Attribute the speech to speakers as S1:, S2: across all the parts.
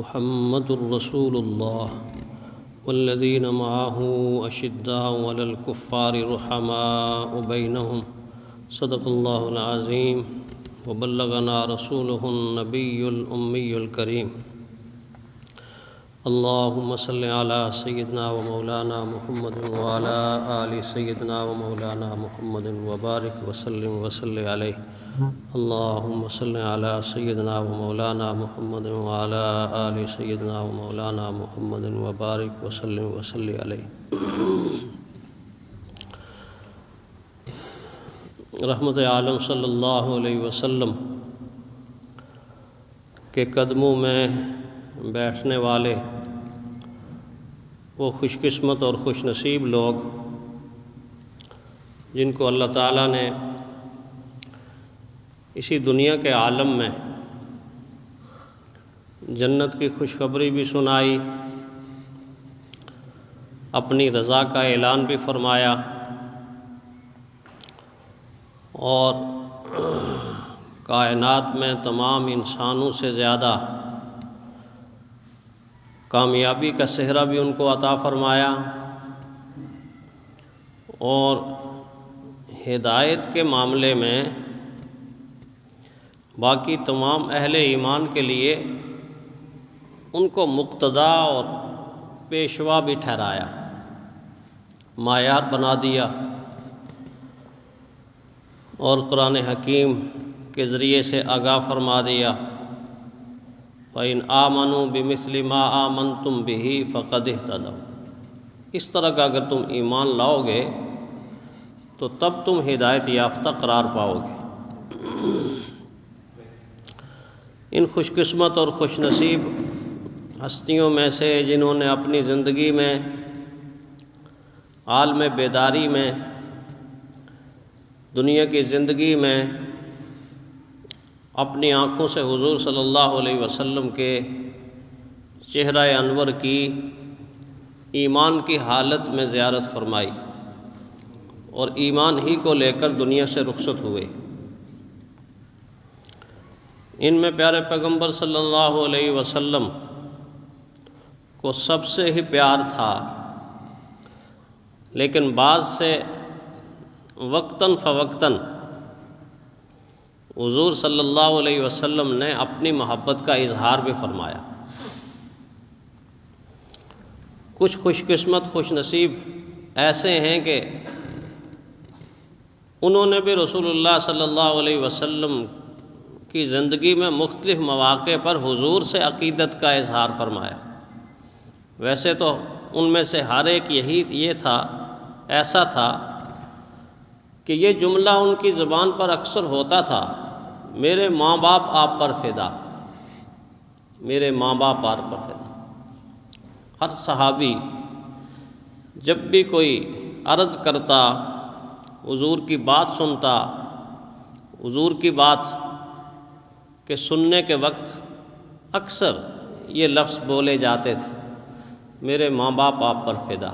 S1: محمد رسول اللہ والذین معه اشداء علی الکفار رحماء بینہم صدق اللہ العظیم وبلغنا رسولہ النبی الامی الکریم اللہم صل علی سیدنا و مولانا محمد وعلی آل سیدنا و مولانا محمد وبارک وسلم وصلی علیہ اللہم صل علی سیدنا و مولانا محمد وعلی آل سیدنا و مولانا محمد وبارک وسلم وصلی علیہ۔ رحمت عالم صلی اللہ علیہ وسلم کے قدموں میں بیٹھنے والے وہ خوش قسمت اور خوش نصیب لوگ جن کو اللہ تعالیٰ نے اسی دنیا کے عالم میں جنت کی خوشخبری بھی سنائی، اپنی رضا کا اعلان بھی فرمایا اور کائنات میں تمام انسانوں سے زیادہ کامیابی کا صحرا بھی ان کو عطا فرمایا اور ہدایت کے معاملے میں باقی تمام اہل ایمان کے لیے ان کو مقتدا اور پیشوا بھی ٹھہرایا، معیار بنا دیا اور قرآن حکیم کے ذریعے سے آگاہ فرما دیا فَإِنْ آمَنُوا بِمِثْلِ مَا آمَنْتُمْ بِهِ فَقَدِ اهْتَدَوْا۔ اس طرح کا اگر تم ایمان لاؤ گے تو تب تم ہدایت یافتہ قرار پاؤ گے۔ ان خوش قسمت اور خوش نصیب ہستیوں میں سے جنہوں نے اپنی زندگی میں عالم بیداری میں دنیا کی زندگی میں اپنی آنکھوں سے حضور صلی اللہ علیہ وسلم کے چہرہ انور کی ایمان کی حالت میں زیارت فرمائی اور ایمان ہی کو لے کر دنیا سے رخصت ہوئے، ان میں پیارے پیغمبر صلی اللہ علیہ وسلم کو سب سے ہی پیار تھا، لیکن بعض سے وقتاً فوقتاً حضور صلی اللہ علیہ وسلم نے اپنی محبت کا اظہار بھی فرمایا۔ کچھ خوش قسمت خوش نصیب ایسے ہیں کہ انہوں نے بھی رسول اللہ صلی اللہ علیہ وسلم کی زندگی میں مختلف مواقع پر حضور سے عقیدت کا اظہار فرمایا۔ ویسے تو ان میں سے ہر ایک ایسا تھا کہ یہ جملہ ان کی زبان پر اکثر ہوتا تھا، میرے ماں باپ آپ پر فدا، میرے ماں باپ آپ پر فدا۔ ہر صحابی جب بھی کوئی عرض کرتا، حضور کی بات سنتا، حضور کی بات کے سننے کے وقت اکثر یہ لفظ بولے جاتے تھے، میرے ماں باپ آپ پر فدا۔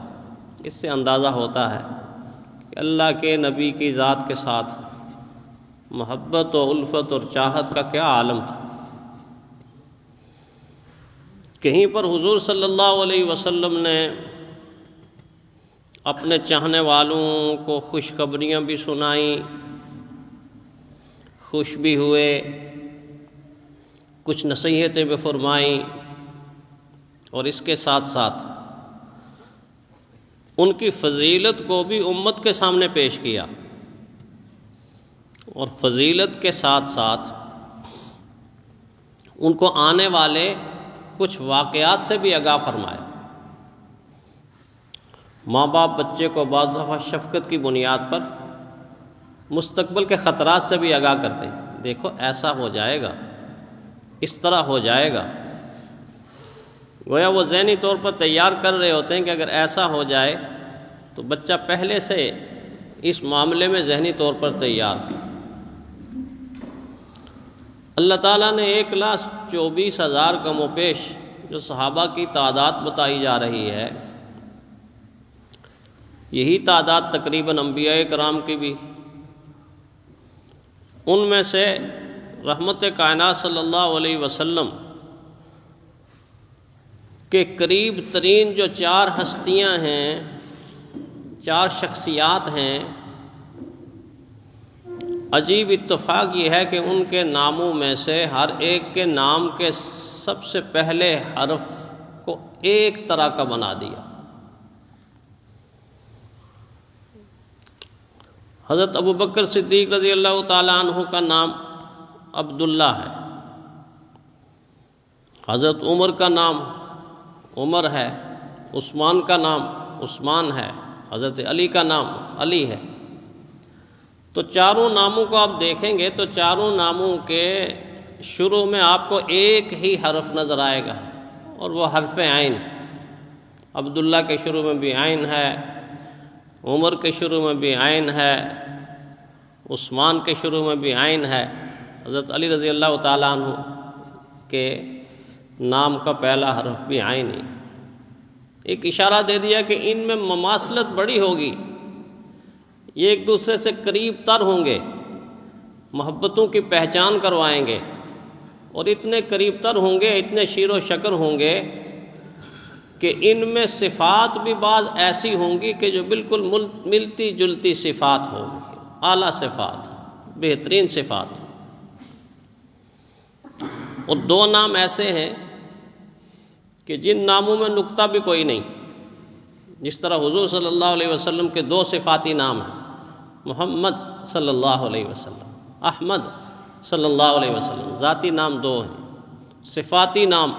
S1: اس سے اندازہ ہوتا ہے کہ اللہ کے نبی کی ذات کے ساتھ محبت و الفت اور چاہت کا کیا عالم تھا۔ کہیں پر حضور صلی اللہ علیہ وسلم نے اپنے چاہنے والوں کو خوشخبریاں بھی سنائیں، خوش بھی ہوئے، کچھ نصیحتیں بھی فرمائیں اور اس کے ساتھ ساتھ ان کی فضیلت کو بھی امت کے سامنے پیش کیا اور فضیلت کے ساتھ ساتھ ان کو آنے والے کچھ واقعات سے بھی آگاہ فرمایا۔ ماں باپ بچے کو بعض دفعہ شفقت کی بنیاد پر مستقبل کے خطرات سے بھی آگاہ کرتے ہیں، دیکھو ایسا ہو جائے گا، اس طرح ہو جائے گا، گویا وہ ذہنی طور پر تیار کر رہے ہوتے ہیں کہ اگر ایسا ہو جائے تو بچہ پہلے سے اس معاملے میں ذہنی طور پر تیار۔ اللہ تعالیٰ نے 1,24,000 کم و بیش جو صحابہ کی تعداد بتائی جا رہی ہے، یہی تعداد تقریباً انبیاء کرام کی بھی، ان میں سے رحمت کائنات صلی اللہ علیہ وسلم کہ قریب ترین جو 4 ہستیاں ہیں، 4 شخصیات ہیں، عجیب اتفاق یہ ہے کہ ان کے ناموں میں سے ہر ایک کے نام کے سب سے پہلے حرف کو ایک طرح کا بنا دیا۔ حضرت ابوبکر صدیق رضی اللہ تعالیٰ عنہ کا نام عبداللہ ہے، حضرت عمر کا نام عمر ہے، عثمان کا نام عثمان ہے، حضرت علی کا نام علی ہے۔ تو چاروں ناموں کو آپ دیکھیں گے تو چاروں ناموں کے شروع میں آپ کو ایک ہی حرف نظر آئے گا، اور وہ حرف عین۔ عبداللہ کے شروع میں بھی عین ہے، عمر کے شروع میں بھی عین ہے، عثمان کے شروع میں بھی عین ہے، حضرت علی رضی اللہ تعالیٰ عنہ کے نام کا پہلا حرف بھی عین ہے۔ ایک اشارہ دے دیا کہ ان میں مماثلت بڑی ہوگی، یہ ایک دوسرے سے قریب تر ہوں گے، محبتوں کی پہچان کروائیں گے، اور اتنے قریب تر ہوں گے، اتنے شیر و شکر ہوں گے کہ ان میں صفات بھی بعض ایسی ہوں گی کہ جو بالکل ملتی جلتی صفات ہوگی، اعلیٰ صفات، بہترین صفات۔ اور 2 نام ایسے ہیں کہ جن ناموں میں نقطہ بھی کوئی نہیں، جس طرح حضور صلی اللہ علیہ وسلم کے 2 صفاتی نام ہیں، محمد صلی اللہ علیہ وسلم، احمد صلی اللہ علیہ وسلم، ذاتی نام 2 ہیں، صفاتی نام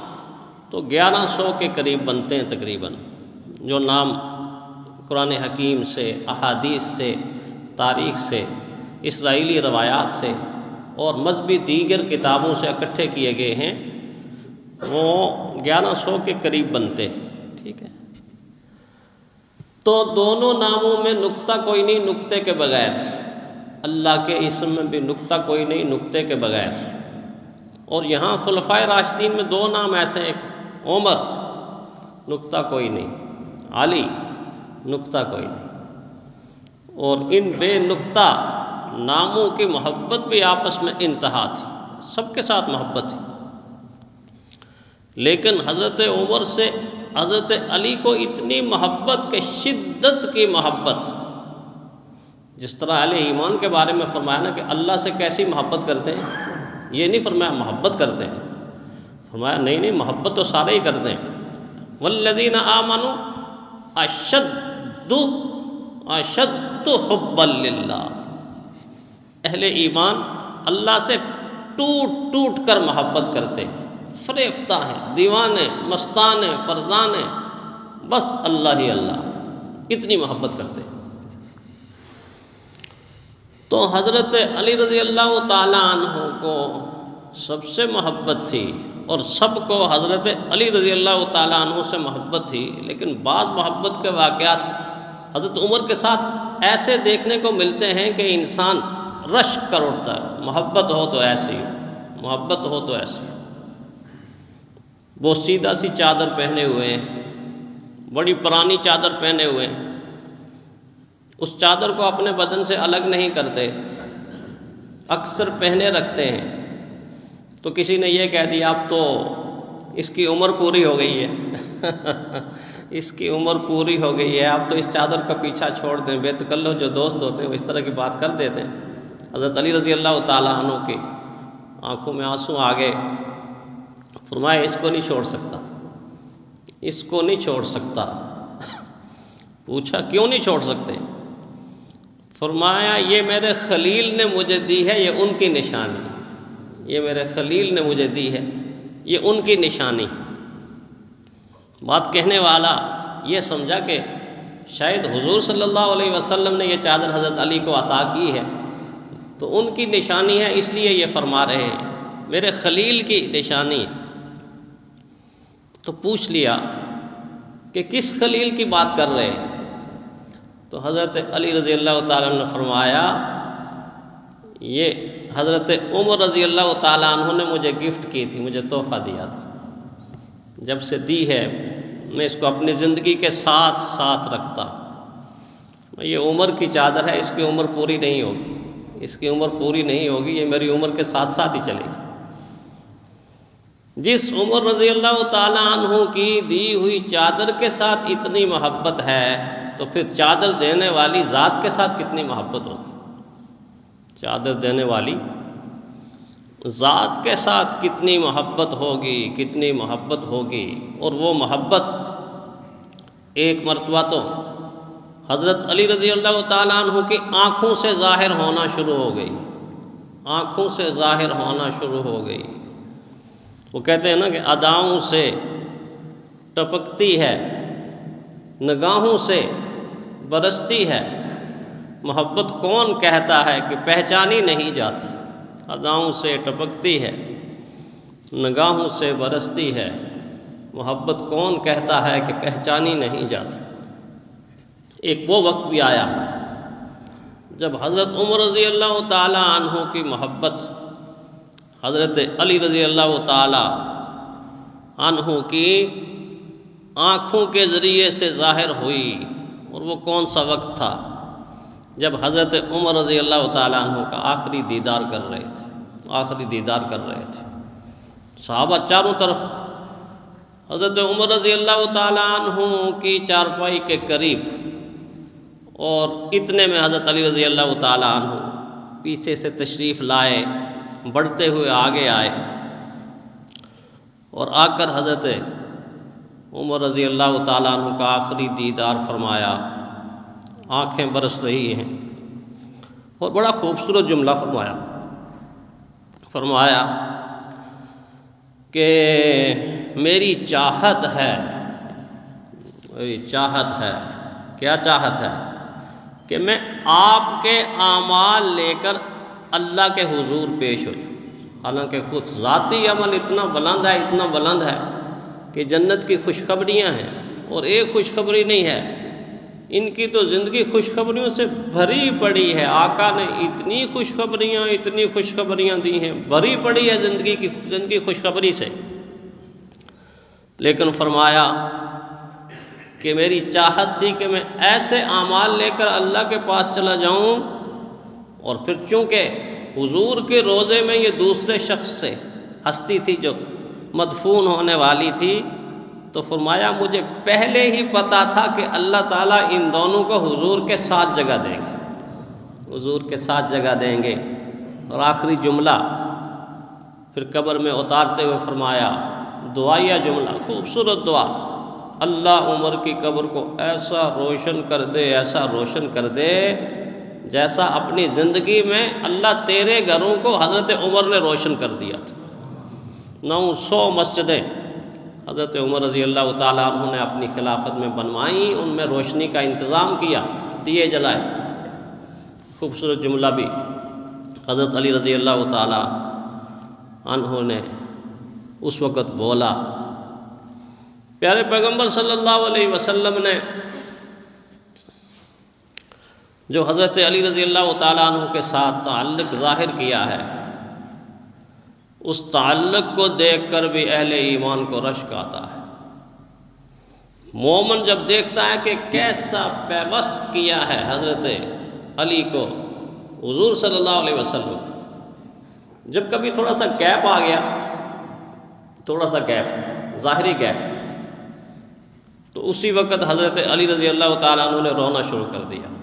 S1: تو 1100 کے قریب بنتے ہیں تقریباً، جو نام قرآن حکیم سے، احادیث سے، تاریخ سے، اسرائیلی روایات سے اور مذہبی دیگر کتابوں سے اکٹھے کیے گئے ہیں، وہ 1100 کے قریب بنتے ہیں، ٹھیک ہے۔ تو دونوں ناموں میں نقطہ کوئی نہیں نقطے کے بغیر، اللہ کے اسم میں بھی نقطہ کوئی نہیں نقطے کے بغیر۔ اور یہاں خلفائے راشدین میں 2 نام ایسے ہیں، عمر نقطہ کوئی نہیں، علی نقطہ کوئی نہیں، اور ان بے نقطہ ناموں کی محبت بھی آپس میں انتہا تھی، سب کے ساتھ محبت تھی۔ لیکن حضرت عمر سے حضرت علی کو اتنی محبت کہ شدت کی محبت، جس طرح اہل ایمان کے بارے میں فرمایا نا کہ اللہ سے کیسی محبت کرتے ہیں، یہ نہیں فرمایا محبت کرتے ہیں، فرمایا نہیں محبت تو سارے ہی کرتے ہیں، والذین آمنوا اشد حبا للہ، اہل ایمان اللہ سے ٹوٹ ٹوٹ کر محبت کرتے ہیں، فریفتہ ہیں، دیوانے، مستانے، فرزانے، بس اللہ ہی اللہ، اتنی محبت کرتے ہیں۔ تو حضرت علی رضی اللہ تعالیٰ عنہ کو سب سے محبت تھی، اور سب کو حضرت علی رضی اللہ تعالیٰ عنہ سے محبت تھی، لیکن بعض محبت کے واقعات حضرت عمر کے ساتھ ایسے دیکھنے کو ملتے ہیں کہ انسان رشک کر اٹھتا ہے، محبت ہو تو ایسی ہو، محبت ہو تو ایسی ہو۔ وہ سیدھا سی چادر پہنے ہوئے ہیں، بڑی پرانی چادر پہنے ہوئے ہیں، اس چادر کو اپنے بدن سے الگ نہیں کرتے، اکثر پہنے رکھتے ہیں۔ تو کسی نے یہ کہہ دیا اب تو اس کی عمر پوری ہو گئی ہے اس کی عمر پوری ہو گئی ہے، اب تو اس چادر کا پیچھا چھوڑ دیں۔ بے تکلف جو دوست ہوتے ہیں وہ اس طرح کی بات کر دیتے ہیں۔ حضرت علی رضی اللہ تعالیٰ عنہ کی آنکھوں میں آنسو آ گئے، فرمایا اس کو نہیں چھوڑ سکتا، اس کو نہیں چھوڑ سکتا۔ پوچھا کیوں نہیں چھوڑ سکتے؟ فرمایا یہ میرے خلیل نے مجھے دی ہے، یہ ان کی نشانی ہے، یہ میرے خلیل نے مجھے دی ہے، یہ ان کی نشانی۔ بات کہنے والا یہ سمجھا کہ شاید حضور صلی اللہ علیہ وسلم نے یہ چادر حضرت علی کو عطا کی ہے تو ان کی نشانی ہے، اس لیے یہ فرما رہے ہیں میرے خلیل کی نشانی ہے۔ تو پوچھ لیا کہ کس خلیل کی بات کر رہے ہیں؟ تو حضرت علی رضی اللہ تعالیٰ عنہ نے فرمایا یہ حضرت عمر رضی اللہ تعالیٰ عنہ نے مجھے گفٹ کی تھی، مجھے تحفہ دیا تھا، جب سے دی ہے میں اس کو اپنی زندگی کے ساتھ ساتھ رکھتا ہوں۔ یہ عمر کی چادر ہے، اس کی عمر پوری نہیں ہوگی، اس کی عمر پوری نہیں ہوگی، یہ میری عمر کے ساتھ ساتھ ہی چلے گی۔ جس عمر رضی اللہ تعالیٰ عنہ کی دی ہوئی چادر کے ساتھ اتنی محبت ہے تو پھر چادر دینے والی ذات کے ساتھ کتنی محبت ہوگی؟ چادر دینے والی ذات کے ساتھ کتنی محبت ہوگی، کتنی محبت ہوگی۔ اور وہ محبت ایک مرتبہ تو حضرت علی رضی اللہ تعالیٰ عنہ کی آنکھوں سے ظاہر ہونا شروع ہو گئی، آنکھوں سے ظاہر ہونا شروع ہو گئی۔ وہ کہتے ہیں نا کہ اداؤں سے ٹپکتی ہے، نگاہوں سے برستی ہے، محبت کون کہتا ہے کہ پہچانی نہیں جاتی۔ اداؤں سے ٹپکتی ہے، نگاہوں سے برستی ہے، محبت کون کہتا ہے کہ پہچانی نہیں جاتی۔ ایک وہ وقت بھی آیا جب حضرت عمر رضی اللہ تعالیٰ عنہ کی محبت حضرت علی رضی اللہ تعالیٰ عنہ کی آنکھوں کے ذریعے سے ظاہر ہوئی۔ اور وہ کون سا وقت تھا؟ جب حضرت عمر رضی اللہ تعالیٰ عنہ کا آخری دیدار کر رہے تھے، آخری دیدار کر رہے تھے۔ صحابہ چاروں طرف حضرت عمر رضی اللہ تعالیٰ عنہ کی چارپائی کے قریب، اور اتنے میں حضرت علی رضی اللہ تعالیٰ عنہ پیچھے سے تشریف لائے، بڑھتے ہوئے آگے آئے، اور آ کر حضرت عمر رضی اللہ تعالیٰ عنہ کا آخری دیدار فرمایا۔ آنکھیں برس رہی ہیں، اور بڑا خوبصورت جملہ فرمایا کہ میری چاہت ہے، میری چاہت ہے، کیا چاہت ہے؟ کہ میں آپ کے اعمال لے کر اللہ کے حضور پیش ہو جاؤں۔ حالانکہ خود ذاتی عمل اتنا بلند ہے، اتنا بلند ہے کہ جنت کی خوشخبریاں ہیں، اور ایک خوشخبری نہیں ہے، ان کی تو زندگی خوشخبریوں سے بھری پڑی ہے۔ آقا نے اتنی خوشخبریاں دی ہیں، بھری پڑی ہے زندگی خوشخبری سے۔ لیکن فرمایا کہ میری چاہت تھی کہ میں ایسے اعمال لے کر اللہ کے پاس چلا جاؤں، اور پھر چونکہ حضور کے روضے میں یہ دوسرے شخص سے ہستی تھی جو مدفون ہونے والی تھی، تو فرمایا مجھے پہلے ہی پتا تھا کہ اللہ تعالیٰ ان دونوں کو حضور کے ساتھ جگہ دیں گے، حضور کے ساتھ جگہ دیں گے۔ اور آخری جملہ پھر قبر میں اتارتے ہوئے فرمایا، دعائیہ جملہ، خوبصورت دعا، اللہ عمر کی قبر کو ایسا روشن کر دے، ایسا روشن کر دے جیسا اپنی زندگی میں اللہ تیرے گھروں کو حضرت عمر نے روشن کر دیا تھا۔ 900 مسجدیں حضرت عمر رضی اللہ تعالیٰ عنہ نے اپنی خلافت میں بنوائیں، ان میں روشنی کا انتظام کیا، دیے جلائے۔ خوبصورت جملہ بھی حضرت علی رضی اللہ تعالیٰ عنہ نے اس وقت بولا۔ پیارے پیغمبر صلی اللہ علیہ وسلم نے جو حضرت علی رضی اللہ تعالیٰ عنہ کے ساتھ تعلق ظاہر کیا ہے، اس تعلق کو دیکھ کر بھی اہل ایمان کو رشک آتا ہے۔ مومن جب دیکھتا ہے کہ کیسا پیوست کیا ہے حضرت علی کو حضور صلی اللہ علیہ وسلم، جب کبھی تھوڑا سا گیپ آ گیا، تھوڑا سا گیپ، ظاہری گیپ، تو اسی وقت حضرت علی رضی اللہ تعالیٰ عنہ نے رونا شروع کر دیا۔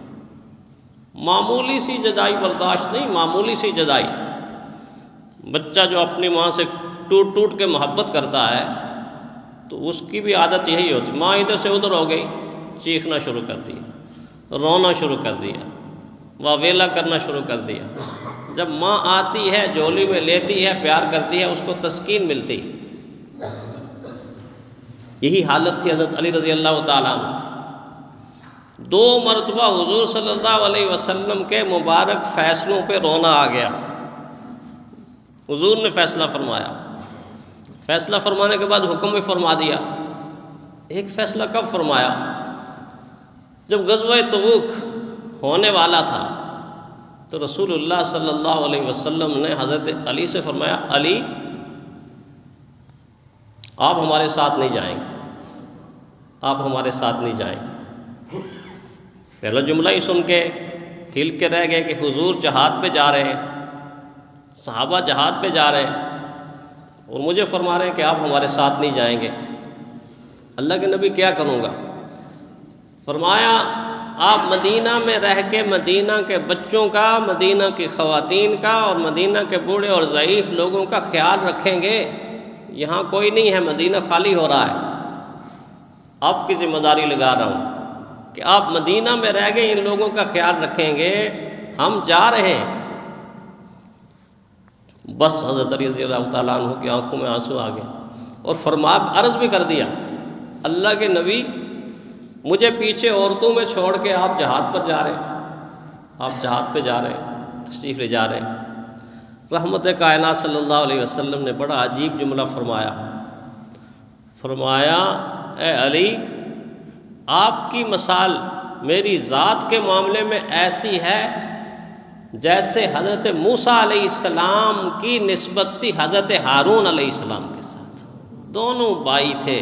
S1: معمولی سی جدائی برداشت نہیں، معمولی سی جدائی۔ بچہ جو اپنی ماں سے ٹوٹ ٹوٹ کے محبت کرتا ہے تو اس کی بھی عادت یہی ہوتی، ماں ادھر سے ادھر ہو گئی، چیخنا شروع کر دیا، رونا شروع کر دیا، واویلا کرنا شروع کر دیا۔ جب ماں آتی ہے، جھولی میں لیتی ہے، پیار کرتی ہے، اس کو تسکین ملتی۔ یہی حالت تھی حضرت علی رضی اللہ تعالیٰ عنہ۔ 2 مرتبہ حضور صلی اللہ علیہ وسلم کے مبارک فیصلوں پہ رونا آ گیا۔ حضور نے فیصلہ فرمایا، فیصلہ فرمانے کے بعد حکم بھی فرما دیا۔ ایک فیصلہ کب فرمایا؟ جب غزوہ تبوک ہونے والا تھا تو رسول اللہ صلی اللہ علیہ وسلم نے حضرت علی سے فرمایا، علی آپ ہمارے ساتھ نہیں جائیں گے، آپ ہمارے ساتھ نہیں جائیں گے۔ پہلا جملہ ہی سن کے ہل کے رہ گئے کہ حضور جہاد پہ جا رہے ہیں، صحابہ جہاد پہ جا رہے ہیں، اور مجھے فرما رہے ہیں کہ آپ ہمارے ساتھ نہیں جائیں گے۔ اللہ کے نبی کیا کروں گا؟ فرمایا آپ مدینہ میں رہ کے مدینہ کے بچوں کا، مدینہ کی خواتین کا اور مدینہ کے بوڑھے اور ضعیف لوگوں کا خیال رکھیں گے۔ یہاں کوئی نہیں ہے، مدینہ خالی ہو رہا ہے، آپ کی ذمہ داری لگا رہا ہوں کہ آپ مدینہ میں رہ گئے ان لوگوں کا خیال رکھیں گے، ہم جا رہے ہیں۔ بس حضرت علی رضی اللہ تعالیٰ عنہ کی آنکھوں میں آنسو آ گئے اور عرض بھی کر دیا، اللہ کے نبی مجھے پیچھے عورتوں میں چھوڑ کے آپ جہاد پر جا رہے ہیں، آپ جہاد پہ جا رہے ہیں، تشریف لے جا رہے ہیں۔ رحمت کائنات صلی اللہ علیہ وسلم نے بڑا عجیب جملہ فرمایا اے علی، آپ کی مثال میری ذات کے معاملے میں ایسی ہے جیسے حضرت موسیٰ علیہ السلام کی نسبت تھی حضرت ہارون علیہ السلام کے ساتھ۔ دونوں بھائی تھے،